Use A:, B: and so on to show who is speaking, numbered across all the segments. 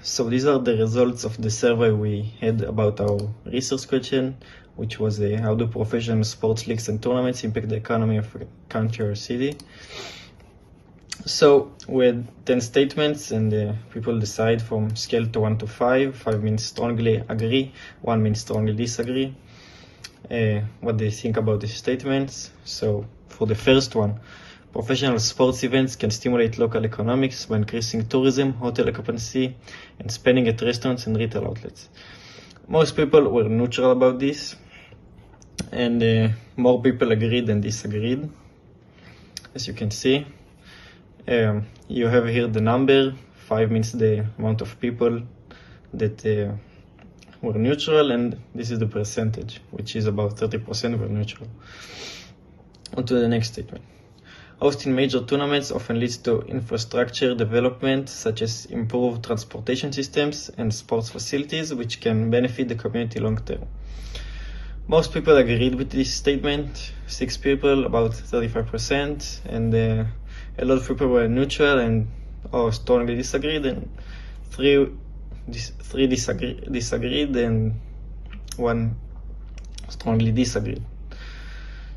A: So these are the results of the survey we had about our research question, which was how do professional sports leagues and tournaments impact the economy of a country or city. So we had 10 statements, and people decide from scale to 1 to 5. 5 means strongly agree, 1 means strongly disagree. What they think about these statements. So for the first one, professional sports events can stimulate local economics by increasing tourism, hotel occupancy, and spending at restaurants and retail outlets. Most people were neutral about this, and more people agreed than disagreed. As you can see, you have here the number. 5 means the amount of people that were neutral, and this is the percentage, which is about 30% were neutral. On to the next statement. Hosting major tournaments often leads to infrastructure development, such as improved transportation systems and sports facilities, which can benefit the community long term. Most people agreed with this statement. 6 people, about 35%, and a lot of people were neutral and or strongly disagreed, and 3 disagreed, and 1 strongly disagreed.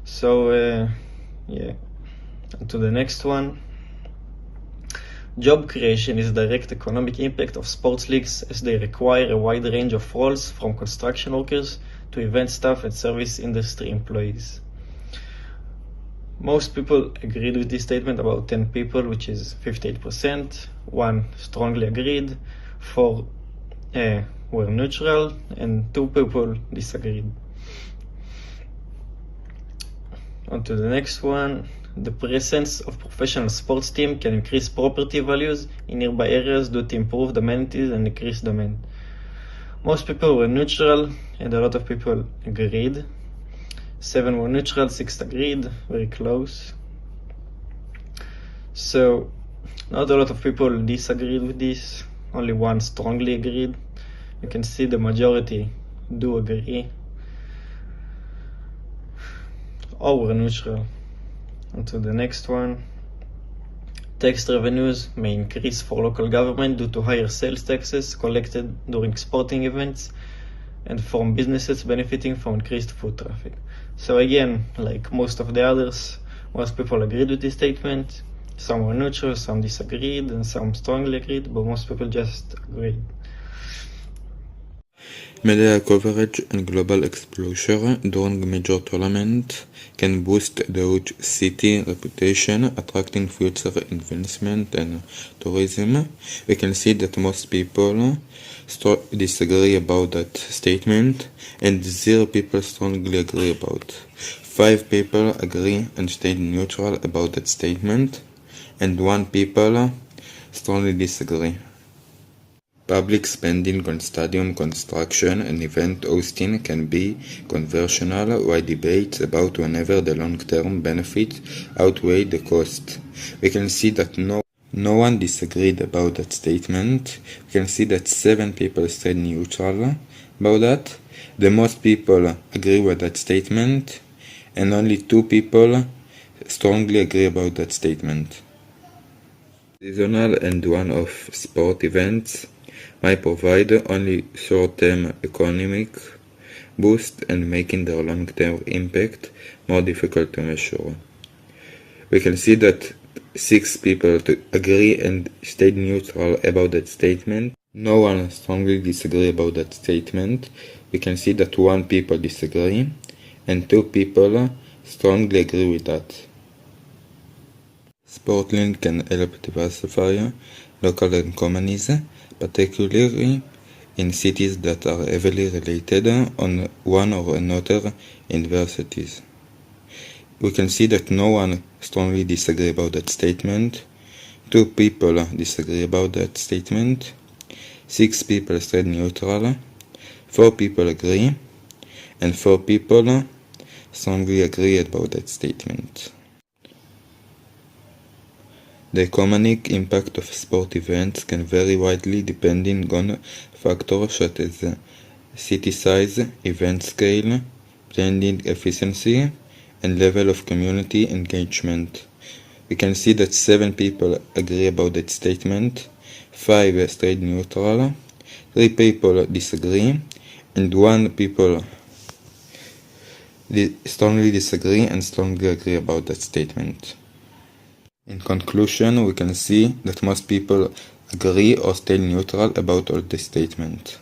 A: So to the next one. Job creation is the direct economic impact of sports leagues, as they require a wide range of roles, from construction workers to event staff and service industry employees. Most people agreed with this statement, about 10 people, which is 58%. 1 strongly agreed, 4 were neutral, and 2 people disagreed. On to the next one. The presence of professional sports team can increase property values in nearby areas due to improved amenities and increased demand. Most people were neutral, and a lot of people agreed. 7 were neutral, 6 agreed, very close. So not a lot of people disagreed with this, only 1 strongly agreed. You can see the majority do agree or were neutral. On to the next one. Tax revenues may increase for local government due to higher sales taxes collected during sporting events and from businesses benefiting from increased foot traffic. So again, like most of the others, most people agreed with this statement. Some were neutral, some disagreed, and some strongly agreed, but most people just agreed.
B: Media coverage and global exposure during major tournaments can boost the huge city reputation, attracting future investment and tourism. We can see that most people disagree about that statement, and 0 people strongly agree about. 5 people agree and stayed neutral about that statement, and 1 people strongly disagree. Public spending on stadium construction and event hosting can be controversial, while debates about whenever the long-term benefits outweigh the cost. We can see that no one disagreed about that statement. We can see that 7 people stayed neutral about that. The most people agree with that statement, and only 2 people strongly agree about that statement. Seasonal and one-off sport events might provide only short-term economic boost and making their long-term impact more difficult to measure. We can see that 6 people agree and stayed neutral about that statement. No one strongly disagree about that statement. We can see that 1 people disagree and 2 people strongly agree with that. Sporting can help diversify local economies, particularly in cities that are heavily related on one or another universities. We can see that no one strongly disagree about that statement. 2 people disagree about that statement. 6 people stayed neutral. 4 people agree, and 4 people strongly agree about that statement. The economic impact of sport events can vary widely depending on factors such as city size, event scale, planning efficiency, and level of community engagement. We can see that 7 people agree about that statement, 5 stayed neutral, 3 people disagree, and 1 people strongly disagree and strongly agree about that statement. In conclusion, we can see that most people agree or stay neutral about all the statement.